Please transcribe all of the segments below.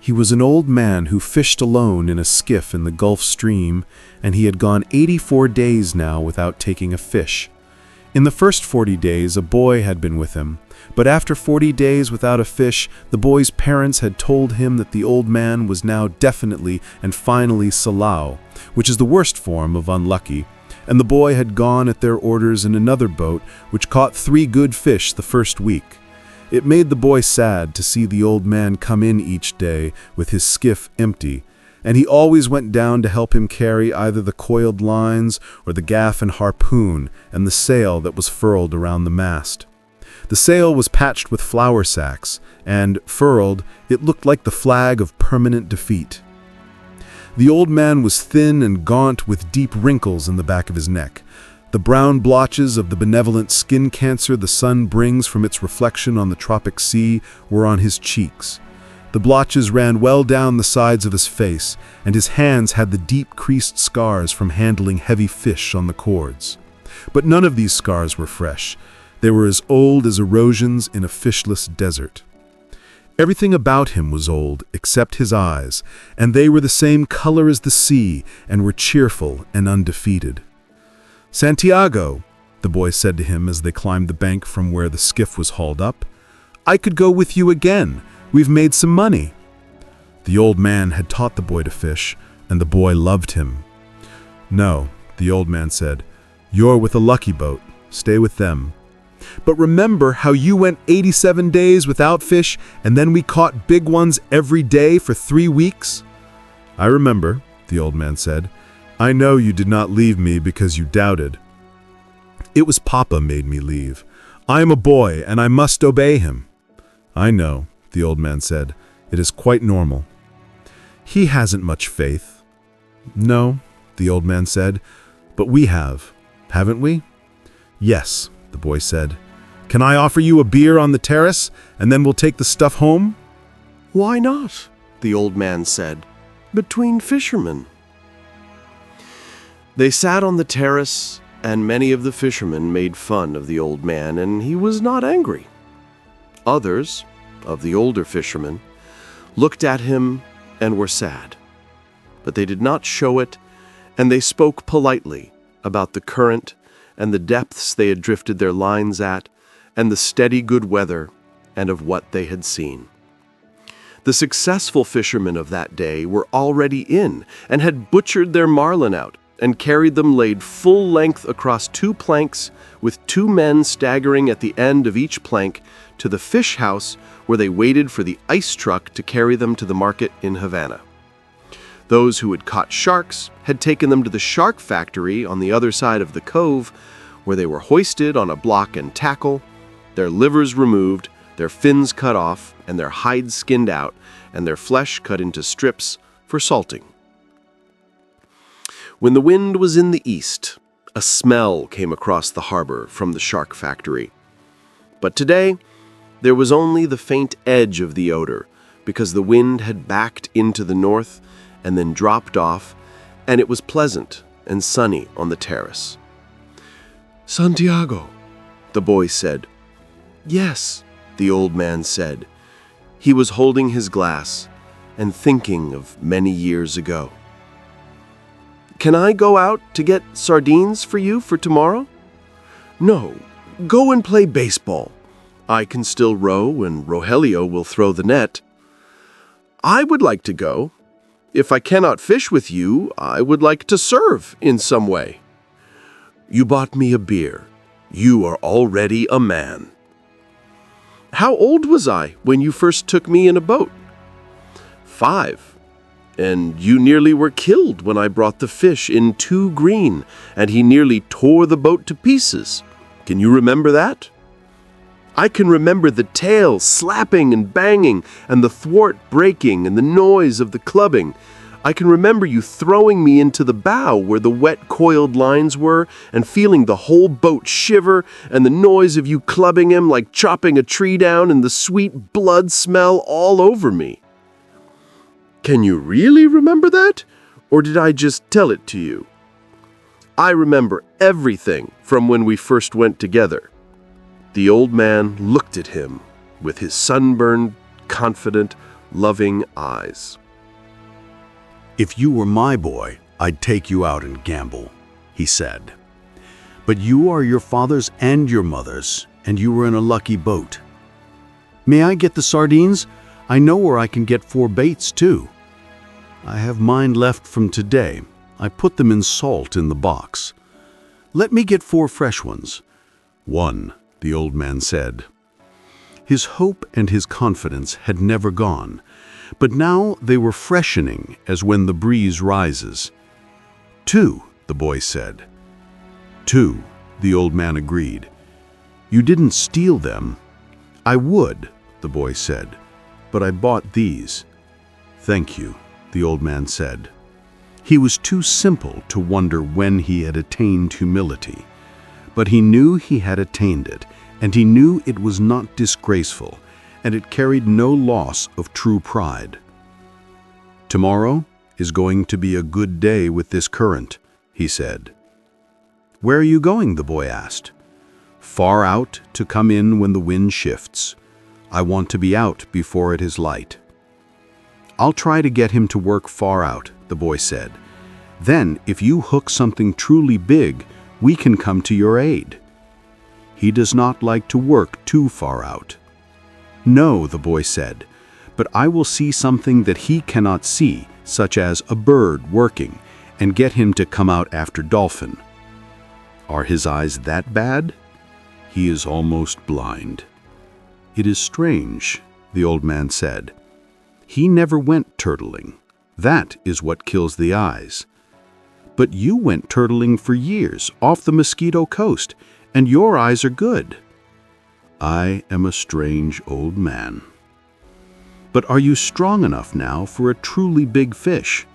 He was an old man who fished alone in a skiff in the Gulf Stream, and he had gone 84 days now without taking a fish. In the first 40 days, a boy had been with him, but after 40 days without a fish, the boy's parents had told him that the old man was now definitely and finally Salau, which is the worst form of unlucky, and the boy had gone at their orders in another boat, which caught 3 good fish the first week. It made the boy sad to see the old man come in each day with his skiff empty, and he always went down to help him carry either the coiled lines or the gaff and harpoon and the sail that was furled around the mast. The sail was patched with flour sacks, and, furled, it looked like the flag of permanent defeat. The old man was thin and gaunt with deep wrinkles in the back of his neck. The brown blotches of the benevolent skin cancer the sun brings from its reflection on the tropic sea were on his cheeks. The blotches ran well down the sides of his face, and his hands had the deep creased scars from handling heavy fish on the cords. But none of these scars were fresh. They were as old as erosions in a fishless desert. Everything about him was old, except his eyes, and they were the same color as the sea and were cheerful and undefeated. "Santiago," the boy said to him as they climbed the bank from where the skiff was hauled up, "I could go with you again. We've made some money." The old man had taught the boy to fish, and the boy loved him. "No," the old man said, "you're with a lucky boat. Stay with them. But remember how you went 87 days without fish, and then we caught big ones every day for 3 weeks?" "I remember," the old man said. "I know you did not leave me because you doubted. It was Papa made me leave. I am a boy, and I must obey him." "I know," the old man said. "It is quite normal." "He hasn't much faith." "No," the old man said, "but we have, haven't we?" "Yes," the boy said. "Can I offer you a beer on the terrace, and then we'll take the stuff home?" "Why not?" the old man said. "Between fishermen." They sat on the terrace, and many of the fishermen made fun of the old man, and he was not angry. Others, of the older fishermen, looked at him and were sad. But they did not show it, and they spoke politely about the current and the depths they had drifted their lines at, and the steady good weather, and of what they had seen. The successful fishermen of that day were already in, and had butchered their marlin out, and carried them laid full length across 2 planks, with 2 men staggering at the end of each plank to the fish house where they waited for the ice truck to carry them to the market in Havana. Those who had caught sharks had taken them to the shark factory on the other side of the cove, where they were hoisted on a block and tackle, their livers removed, their fins cut off, and their hides skinned out, and their flesh cut into strips for salting. When the wind was in the east, a smell came across the harbor from the shark factory. But today, there was only the faint edge of the odor, because the wind had backed into the north and then dropped off, and it was pleasant and sunny on the terrace. "Santiago," the boy said. "Yes," the old man said. He was holding his glass and thinking of many years ago. "Can I go out to get sardines for you for tomorrow?" "No, go and play baseball. I can still row, and Rogelio will throw the net." "I would like to go. If I cannot fish with you, I would like to serve in some way." "You bought me a beer. You are already a man." "How old was I when you first took me in a boat?" "5. And you nearly were killed when I brought the fish in too green, and he nearly tore the boat to pieces. Can you remember that?" "I can remember the tail slapping and banging, and the thwart breaking, and the noise of the clubbing. I can remember you throwing me into the bow where the wet coiled lines were, and feeling the whole boat shiver, and the noise of you clubbing him like chopping a tree down, and the sweet blood smell all over me." "Can you really remember that, or did I just tell it to you?" "I remember everything from when we first went together." The old man looked at him with his sunburned, confident, loving eyes. "If you were my boy, I'd take you out and gamble," he said. "But you are your father's and your mother's, and you were in a lucky boat. May I get the sardines? I know where I can get 4 baits, too. I have mine left from today. I put them in salt in the box. Let me get 4 fresh ones." "1," the old man said. His hope and his confidence had never gone, but now they were freshening as when the breeze rises. "2," the boy said. "2," the old man agreed. "You didn't steal them." "I would," the boy said, "but I bought these." "Thank you," the old man said. He was too simple to wonder when he had attained humility, but he knew he had attained it, and he knew it was not disgraceful, and it carried no loss of true pride. "Tomorrow is going to be a good day with this current," he said. "Where are you going?" the boy asked. "Far out to come in when the wind shifts. I want to be out before it is light." "I'll try to get him to work far out," the boy said. "Then, if you hook something truly big, we can come to your aid." "He does not like to work too far out." "No," the boy said, "but I will see something that he cannot see, such as a bird working, and get him to come out after dolphin." "Are his eyes that bad?" "He is almost blind." "It is strange," the old man said. "He never went turtling. That is what kills the eyes. But you went turtling for years off the Mosquito Coast, and your eyes are good." "I am a strange old man." "But are you strong enough now for a truly big fish?"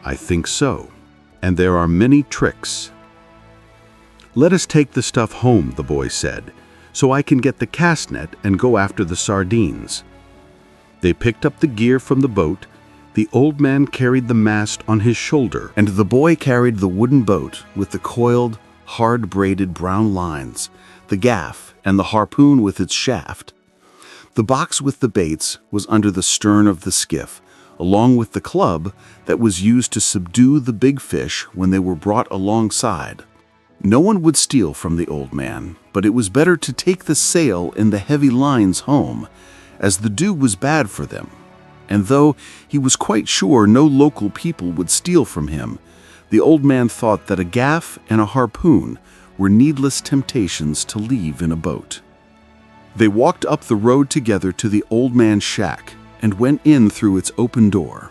"I think so, and there are many tricks." "Let us take the stuff home," the boy said, "so I can get the cast net and go after the sardines." They picked up the gear from the boat. The old man carried the mast on his shoulder, and the boy carried the wooden boat with the coiled, hard-braided brown lines, the gaff, and the harpoon with its shaft. The box with the baits was under the stern of the skiff, along with the club that was used to subdue the big fish when they were brought alongside. No one would steal from the old man, but it was better to take the sail and the heavy lines home, as the dew was bad for them. And though he was quite sure no local people would steal from him, the old man thought that a gaff and a harpoon were needless temptations to leave in a boat. They walked up the road together to the old man's shack and went in through its open door.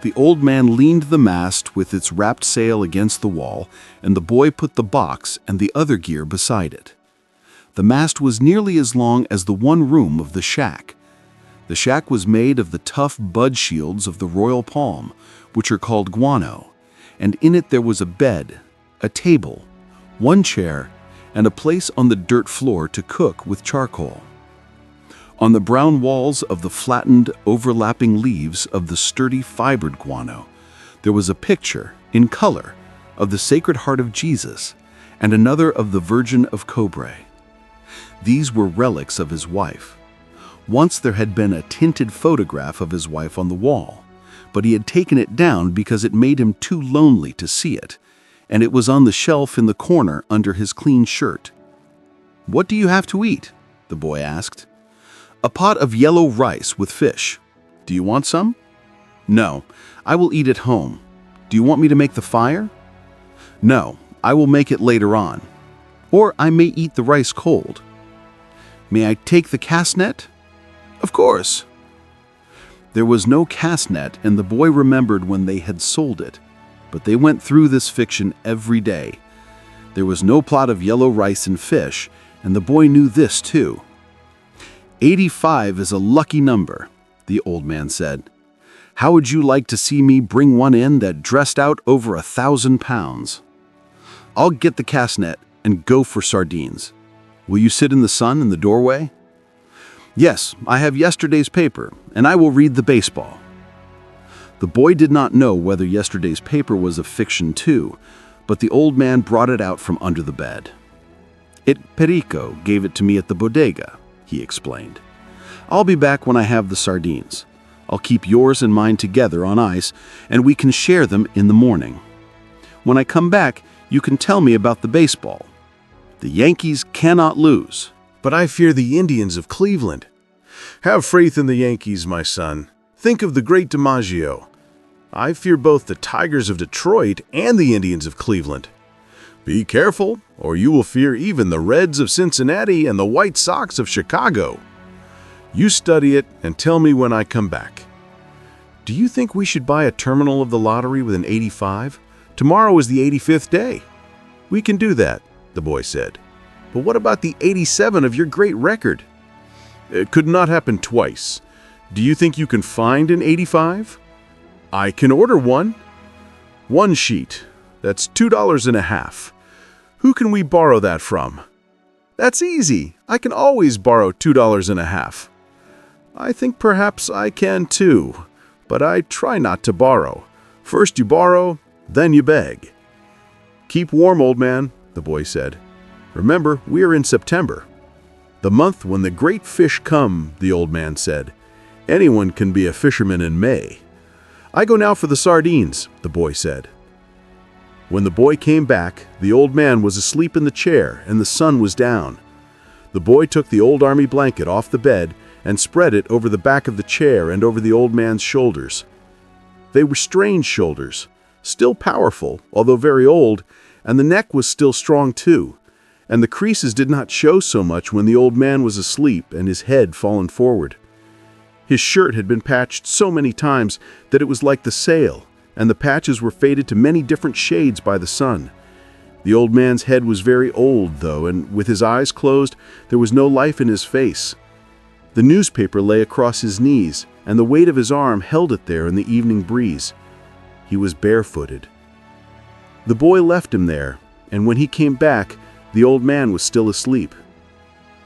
The old man leaned the mast with its wrapped sail against the wall, and the boy put the box and the other gear beside it. The mast was nearly as long as the one room of the shack. The shack was made of the tough bud shields of the royal palm, which are called guano, and in it there was a bed, a table, 1 chair, and a place on the dirt floor to cook with charcoal. On the brown walls of the flattened, overlapping leaves of the sturdy fibered guano, there was a picture, in color, of the Sacred Heart of Jesus and another of the Virgin of Cobre. These were relics of his wife. Once there had been a tinted photograph of his wife on the wall, but he had taken it down because it made him too lonely to see it, and it was on the shelf in the corner under his clean shirt. "What do you have to eat?" the boy asked. "A pot of yellow rice with fish. Do you want some?" "No, I will eat at home. Do you want me to make the fire?" "No, I will make it later on. Or I may eat the rice cold." "May I take the cast net?" "Of course." There was no cast net, and the boy remembered when they had sold it, but they went through this fiction every day. There was no plot of yellow rice and fish, and the boy knew this too. 85 is a lucky number, the old man said. "How would you like to see me bring one in that dressed out over 1,000 pounds? I'll get the cast net and go for sardines. Will you sit in the sun in the doorway?" "Yes, I have yesterday's paper, and I will read the baseball." The boy did not know whether yesterday's paper was a fiction too, but the old man brought it out from under the bed. Perico gave it to me at the bodega," he explained. "I'll be back when I have the sardines. I'll keep yours and mine together on ice, and we can share them in the morning. When I come back, you can tell me about the baseball. The Yankees cannot lose. But I fear the Indians of Cleveland. Have faith in the Yankees, my son. Think of the great DiMaggio. I fear both the Tigers of Detroit and the Indians of Cleveland. Be careful, or you will fear even the Reds of Cincinnati and the White Sox of Chicago. You study it and tell me when I come back. Do you think we should buy a terminal of the lottery with an 85? Tomorrow is the 85th day. We can do that, the boy said. But what about the 87 of your great record? It could not happen twice. Do you think you can find an 85? I can order one. One sheet. That's $2.50. Who can we borrow that from? That's easy. I can always borrow $2.50. I think perhaps I can too, but I try not to borrow. First you borrow, then you beg. Keep warm, old man, the boy said. Remember, we are in September. The month when the great fish come, the old man said. Anyone can be a fisherman in May. I go now for the sardines, the boy said. When the boy came back, the old man was asleep in the chair and the sun was down. The boy took the old army blanket off the bed and spread it over the back of the chair and over the old man's shoulders. They were strange shoulders, still powerful, although very old, and the neck was still strong too, and the creases did not show so much when the old man was asleep and his head fallen forward. His shirt had been patched so many times that it was like the sail, and the patches were faded to many different shades by the sun. The old man's head was very old, though, and with his eyes closed, there was no life in his face. The newspaper lay across his knees, and the weight of his arm held it there in the evening breeze. He was barefooted. The boy left him there, and when he came back, the old man was still asleep.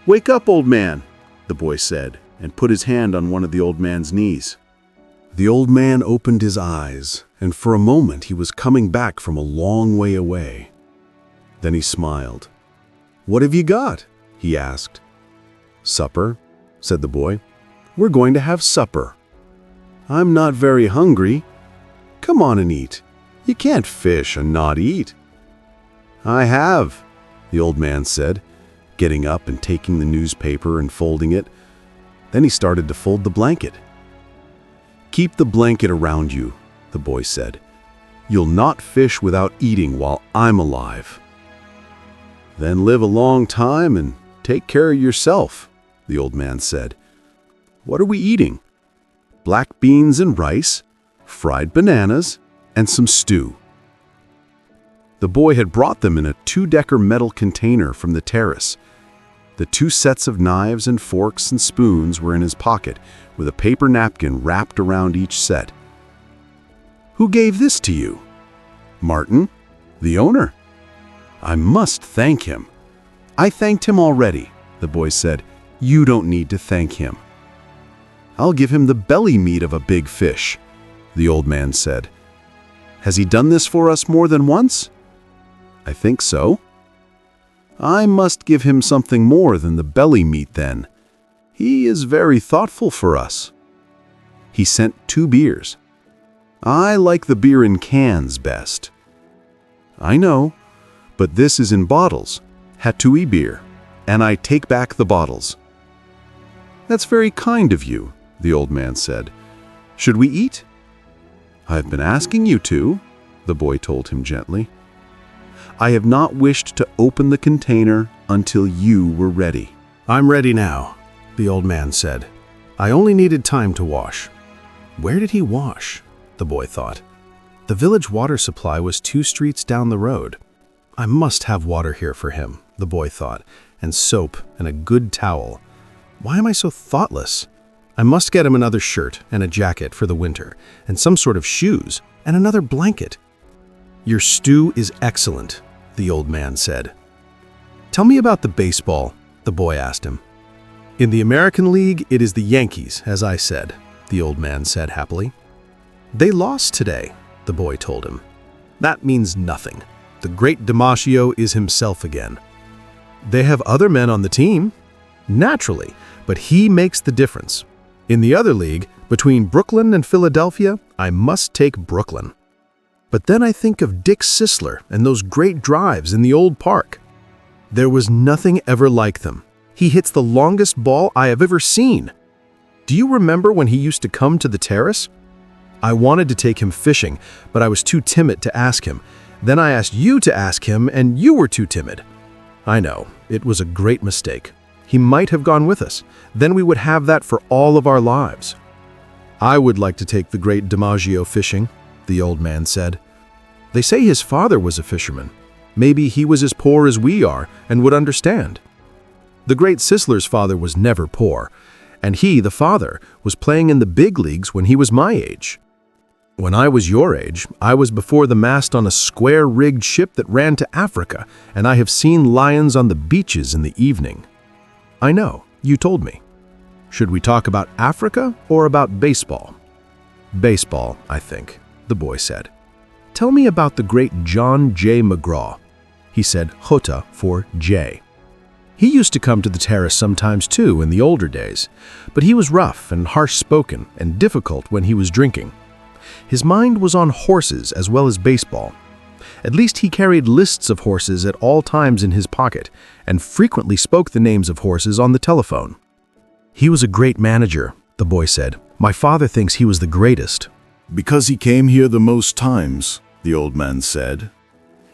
"Wake up, old man," the boy said, and put his hand on one of the old man's knees. The old man opened his eyes, and for a moment he was coming back from a long way away. Then he smiled. "What have you got?" he asked. "Supper," said the boy. "We're going to have supper." "I'm not very hungry." "Come on and eat. You can't fish and not eat." "I have," the old man said, getting up and taking the newspaper and folding it. Then he started to fold the blanket. "Keep the blanket around you," the boy said. "You'll not fish without eating while I'm alive." "Then live a long time and take care of yourself," the old man said. "What are we eating?" "Black beans and rice, fried bananas, and some stew." The boy had brought them in a 2-decker metal container from the terrace. The 2 sets of knives and forks and spoons were in his pocket, with a paper napkin wrapped around each set. "Who gave this to you?" "Martin, the owner." "I must thank him." "I thanked him already," the boy said. "You don't need to thank him." "I'll give him the belly meat of a big fish," the old man said. "Has he done this for us more than once?" "I think so." "I must give him something more than the belly meat then. He is very thoughtful for us." He sent 2 beers. "I like the beer in cans best." "I know, but this is in bottles, Hatui beer, and I take back the bottles." "That's very kind of you," the old man said. "Should we eat?" "I've been asking you to," the boy told him gently. "I have not wished to open the container until you were ready." "I'm ready now," the old man said. "I only needed time to wash." Where did he wash? The boy thought. The village water supply was 2 streets down the road. I must have water here for him, the boy thought, and soap and a good towel. Why am I so thoughtless? I must get him another shirt and a jacket for the winter, and some sort of shoes, and another blanket. "Your stew is excellent," the old man said. "Tell me about the baseball," the boy asked him. "In the American League, it is the Yankees, as I said," the old man said happily. "They lost today," the boy told him. "That means nothing. The great DiMaggio is himself again." "They have other men on the team." "Naturally, but he makes the difference. In the other league, Between Brooklyn and Philadelphia, I must take Brooklyn. But then I think of Dick Sisler and those great drives in the old park. There was nothing ever like them. He hits the longest ball I have ever seen. Do you remember when he used to come to the terrace? I wanted to take him fishing, but I was too timid to ask him. Then I asked you to ask him, and you were too timid. I know, it was a great mistake. He might have gone with us. Then we would have that for all of our lives. I would like to take the great DiMaggio fishing, the old man said. They say his father was a fisherman. Maybe he was as poor as we are and would understand. The great Sisler's father was never poor, and he, the father, was playing in the big leagues when he was my age. When I was your age, I was before the mast on a square-rigged ship that ran to Africa, and I have seen lions on the beaches in the evening. I know, you told me. Should we talk about Africa or about baseball? Baseball, I think, the boy said. Tell me about the great John J. McGraw. He said Jota for J. He used to come to the terrace sometimes too in the older days, but he was rough and harsh-spoken and difficult when he was drinking. His mind was on horses as well as baseball. At least he carried lists of horses at all times in his pocket and frequently spoke the names of horses on the telephone. He was a great manager, the boy said. My father thinks he was the greatest. Because he came here the most times, the old man said.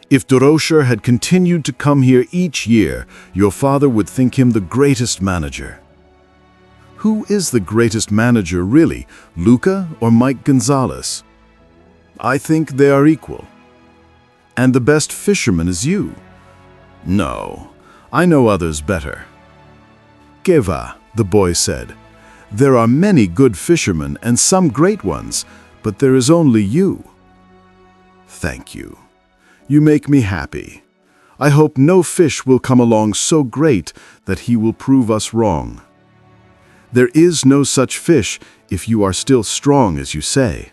If Durocher had continued to come here each year, your father would think him the greatest manager. Who is the greatest manager really, Luca or Mike Gonzalez? I think they are equal. And the best fisherman is you. No, I know others better. Que va, the boy said. There are many good fishermen and some great ones, but there is only you. Thank you. You make me happy. I hope no fish will come along so great that he will prove us wrong. There is no such fish if you are still strong as you say.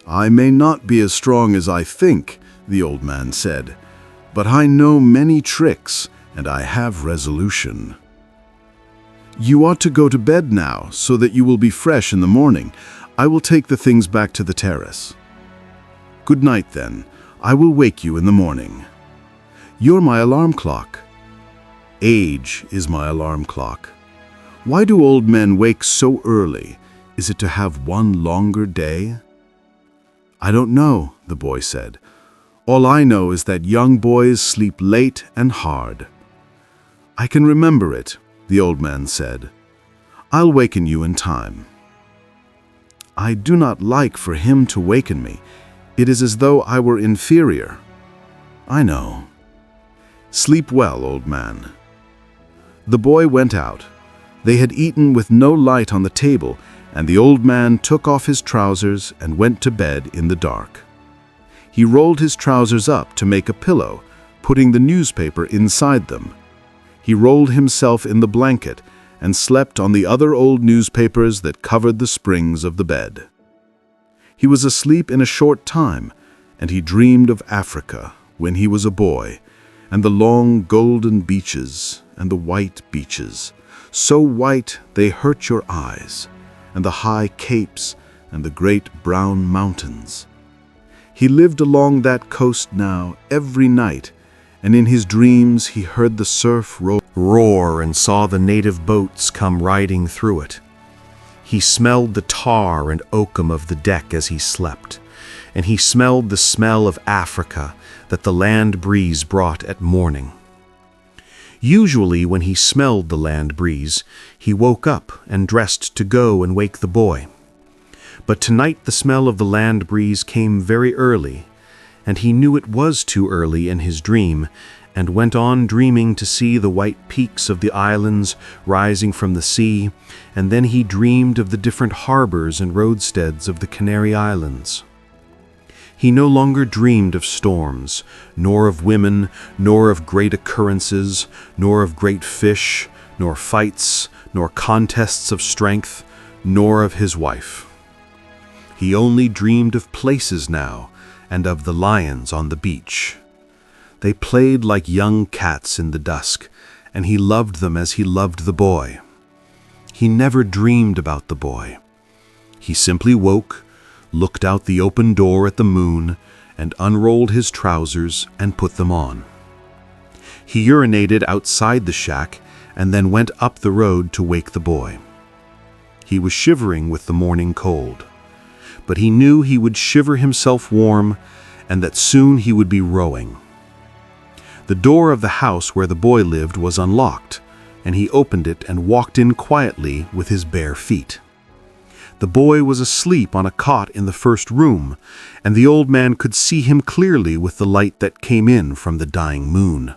I may not be as strong as I think, the old man said, but I know many tricks and I have resolution. You ought to go to bed now so that you will be fresh in the morning. I will take the things back to the terrace. Good night then. I will wake you in the morning. You're my alarm clock. Age is my alarm clock. Why do old men wake so early? Is it to have one longer day? I don't know, the boy said. All I know is that young boys sleep late and hard. I can remember it, the old man said. I'll waken you in time. I do not like for him to waken me. It is as though I were inferior. I know. Sleep well, old man. The boy went out. They had eaten with no light on the table, and the old man took off his trousers and went to bed in the dark. He rolled his trousers up to make a pillow, putting the newspaper inside them. He rolled himself in the blanket and slept on the other old newspapers that covered the springs of the bed. He was asleep in a short time, and he dreamed of Africa when he was a boy, and the long golden beaches and the white beaches, so white they hurt your eyes, and the high capes and the great brown mountains. He lived along that coast now every night, and in his dreams he heard the surf roar and saw the native boats come riding through it. He smelled the tar and oakum of the deck as he slept, and he smelled the smell of Africa that the land breeze brought at morning. Usually when he smelled the land breeze, he woke up and dressed to go and wake the boy. But tonight the smell of the land breeze came very early, and he knew it was too early in his dream, and went on dreaming to see the white peaks of the islands rising from the sea, and then he dreamed of the different harbors and roadsteads of the Canary Islands. He no longer dreamed of storms, nor of women, nor of great occurrences, nor of great fish, nor fights, nor contests of strength, nor of his wife. He only dreamed of places now, and of the lions on the beach. They played like young cats in the dusk, and he loved them as he loved the boy. He never dreamed about the boy. He simply woke, looked out the open door at the moon, and unrolled his trousers and put them on. He urinated outside the shack and then went up the road to wake the boy. He was shivering with the morning cold, but he knew he would shiver himself warm and that soon he would be rowing. The door of the house where the boy lived was unlocked, and he opened it and walked in quietly with his bare feet. The boy was asleep on a cot in the first room, and the old man could see him clearly with the light that came in from the dying moon.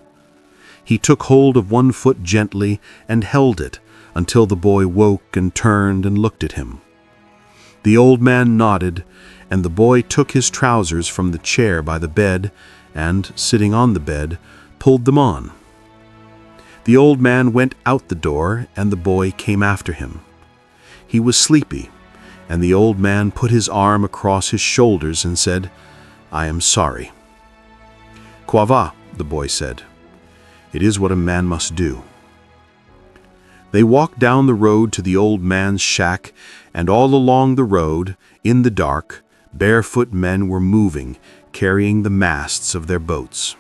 He took hold of one foot gently and held it until the boy woke and turned and looked at him. The old man nodded, and the boy took his trousers from the chair by the bed and, sitting on the bed, pulled them on. The old man went out the door, and the boy came after him. He was sleepy, and the old man put his arm across his shoulders and said, "I am sorry." "Quoi va?" the boy said. "It is what a man must do." They walked down the road to the old man's shack, and all along the road, in the dark, barefoot men were moving, carrying the masts of their boats.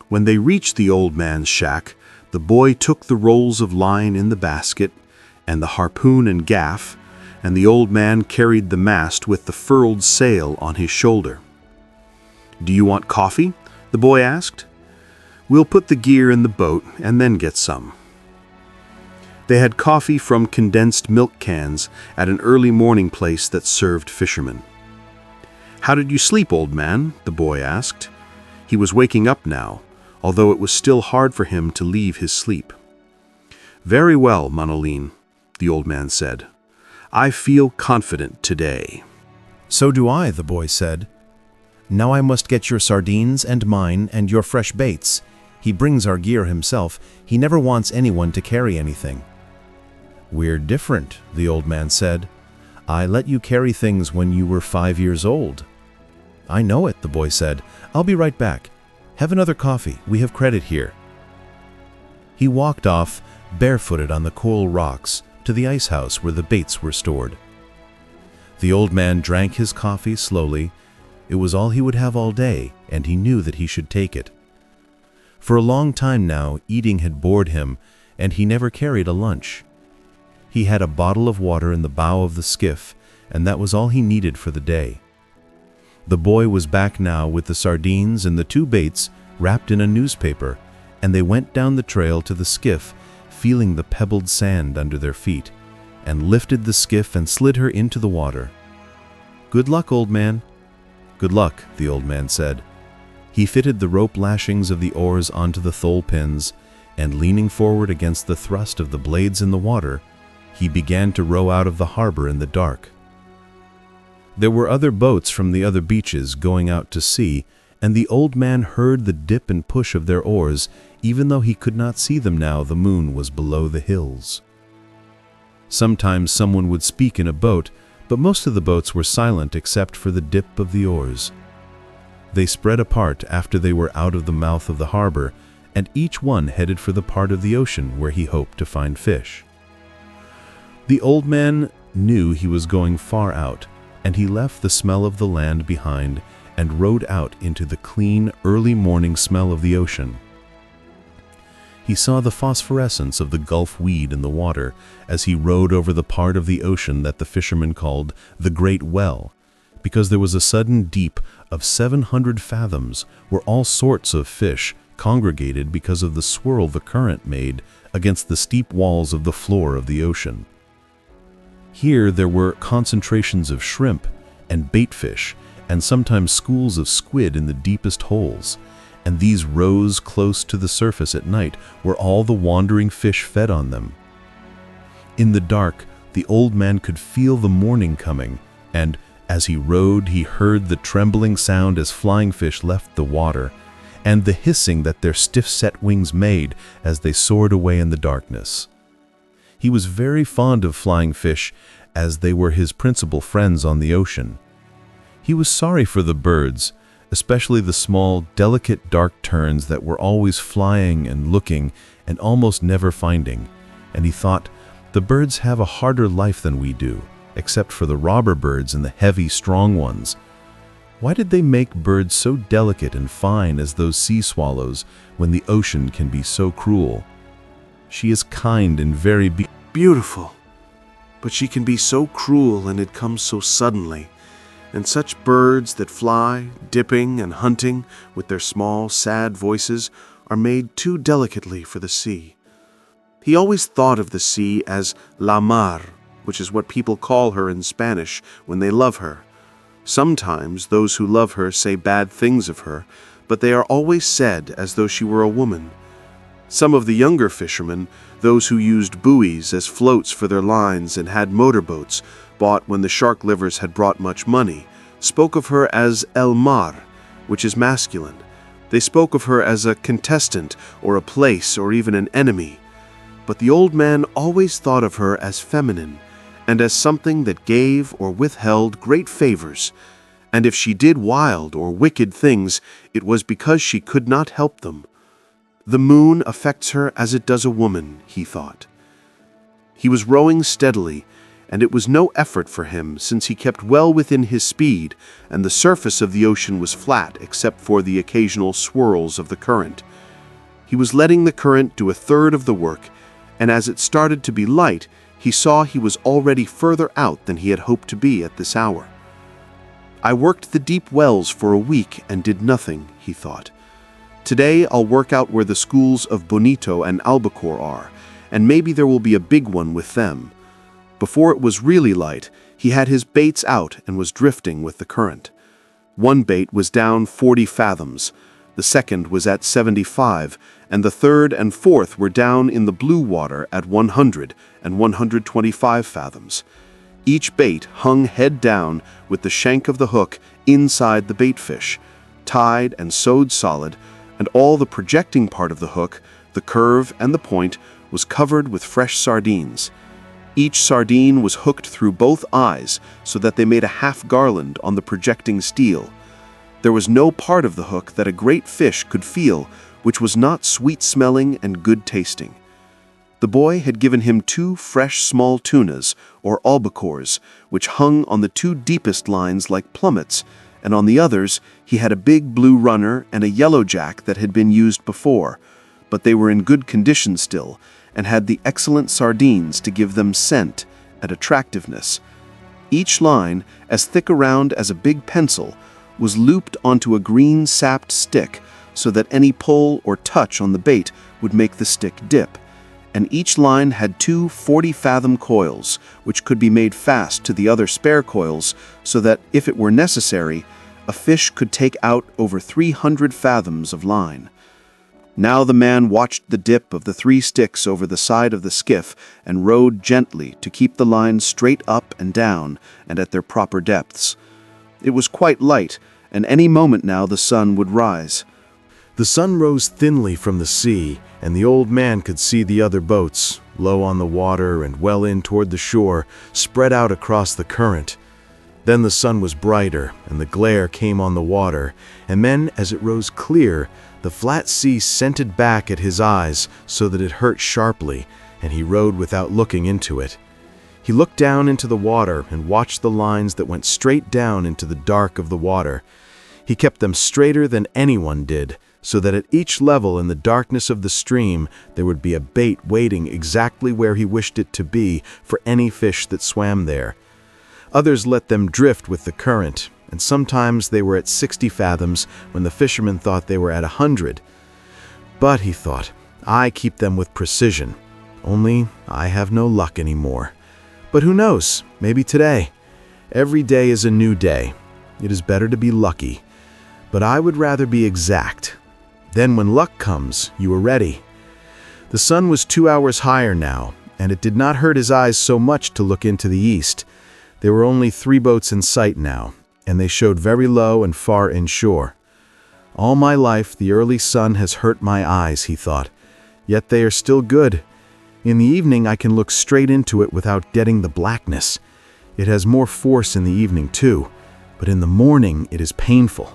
When they reached the old man's shack, the boy took the rolls of line in the basket, and the harpoon and gaff, and the old man carried the mast with the furled sail on his shoulder. "Do you want coffee?" the boy asked. "We'll put the gear in the boat and then get some." They had coffee from condensed milk cans at an early morning place that served fishermen. "How did you sleep, old man?" the boy asked. He was waking up now, although it was still hard for him to leave his sleep. "Very well, Manolin," the old man said. "I feel confident today." "So do I," the boy said. "Now I must get your sardines and mine and your fresh baits. He brings our gear himself. He never wants anyone to carry anything." "We're different," the old man said. "I let you carry things when you were 5 years old." "I know it," the boy said. "I'll be right back. Have another coffee. We have credit here." He walked off, barefooted on the coral rocks, to the ice house where the baits were stored. The old man drank his coffee slowly. It was all he would have all day, and he knew that he should take it. For a long time now, eating had bored him, and he never carried a lunch. He had a bottle of water in the bow of the skiff, and that was all he needed for the day. The boy was back now with the sardines and the 2 baits wrapped in a newspaper, and they went down the trail to the skiff, feeling the pebbled sand under their feet, and lifted the skiff and slid her into the water. "Good luck, old man." "Good luck," the old man said. He fitted the rope lashings of the oars onto the thole pins, and leaning forward against the thrust of the blades in the water, he began to row out of the harbor in the dark. There were other boats from the other beaches going out to sea, and the old man heard the dip and push of their oars, even though he could not see them now the moon was below the hills. Sometimes someone would speak in a boat, but most of the boats were silent except for the dip of the oars. They spread apart after they were out of the mouth of the harbor, and each one headed for the part of the ocean where he hoped to find fish. The old man knew he was going far out, and he left the smell of the land behind and rowed out into the clean, early morning smell of the ocean. He saw the phosphorescence of the Gulf weed in the water as he rowed over the part of the ocean that the fishermen called the Great Well, because there was a sudden deep of 700 fathoms where all sorts of fish congregated because of the swirl the current made against the steep walls of the floor of the ocean. Here there were concentrations of shrimp and baitfish, and sometimes schools of squid in the deepest holes, and these rose close to the surface at night where all the wandering fish fed on them. In the dark, the old man could feel the morning coming, and as he rowed he heard the trembling sound as flying fish left the water, and the hissing that their stiff-set wings made as they soared away in the darkness. He was very fond of flying fish, as they were his principal friends on the ocean. He was sorry for the birds, especially the small, delicate dark terns that were always flying and looking and almost never finding, and he thought, the birds have a harder life than we do. except for the robber birds and the heavy, strong ones. Why did they make birds so delicate and fine as those sea swallows when the ocean can be so cruel? She is kind and very beautiful, but she can be so cruel, and it comes so suddenly. And such birds that fly, dipping and hunting with their small, sad voices, are made too delicately for the sea. He always thought of the sea as la mar, which is what people call her in Spanish when they love her. Sometimes those who love her say bad things of her, but they are always said as though she were a woman. Some of the younger fishermen, those who used buoys as floats for their lines and had motorboats, bought when the shark livers had brought much money, spoke of her as el mar, which is masculine. They spoke of her as a contestant or a place or even an enemy. But the old man always thought of her as feminine, and as something that gave or withheld great favors, and if she did wild or wicked things, it was because she could not help them. The moon affects her as it does a woman, he thought. He was rowing steadily, and it was no effort for him since he kept well within his speed, and the surface of the ocean was flat except for the occasional swirls of the current. He was letting the current do a third of the work, and as it started to be light, he saw he was already further out than he had hoped to be at this hour. I worked the deep wells for a week and did nothing, he thought. Today I'll work out where the schools of Bonito and Albacore are, and maybe there will be a big one with them. Before it was really light, he had his baits out and was drifting with the current. One bait was down 40 fathoms, the second was at 75, and the third and fourth were down in the blue water at 100 and 125 fathoms. Each bait hung head down with the shank of the hook inside the baitfish, tied and sewed solid, and all the projecting part of the hook, the curve and the point, was covered with fresh sardines. Each sardine was hooked through both eyes so that they made a half garland on the projecting steel. There was no part of the hook that a great fish could feel which was not sweet-smelling and good-tasting. The boy had given him 2 fresh small tunas, or albacores, which hung on the 2 deepest lines like plummets, and on the others he had a big blue runner and a yellowjack that had been used before, but they were in good condition still, and had the excellent sardines to give them scent and attractiveness. Each line, as thick around as a big pencil, was looped onto a green sapped stick so that any pull or touch on the bait would make the stick dip, and each line had 2 40-fathom coils, which could be made fast to the other spare coils so that, if it were necessary, a fish could take out over 300 fathoms of line. Now the man watched the dip of the 3 sticks over the side of the skiff and rowed gently to keep the line straight up and down and at their proper depths. It was quite light, and any moment now the sun would rise. The sun rose thinly from the sea, and the old man could see the other boats, low on the water and well in toward the shore, spread out across the current. Then the sun was brighter, and the glare came on the water, and then, as it rose clear, the flat sea scented back at his eyes so that it hurt sharply, and he rowed without looking into it. He looked down into the water and watched the lines that went straight down into the dark of the water. He kept them straighter than anyone did, so that at each level in the darkness of the stream there would be a bait waiting exactly where he wished it to be for any fish that swam there. Others let them drift with the current, and sometimes they were at 60 fathoms when the fishermen thought they were at 100. But, he thought, I keep them with precision. Only I have no luck anymore. But who knows, maybe today. Every day is a new day. It is better to be lucky. But I would rather be exact. Then when luck comes, you are ready. The sun was 2 hours higher now, and it did not hurt his eyes so much to look into the east. There were only 3 boats in sight now, and they showed very low and far inshore. All my life the early sun has hurt my eyes, he thought, yet they are still good. In the evening I can look straight into it without getting the blackness. It has more force in the evening too, but in the morning it is painful.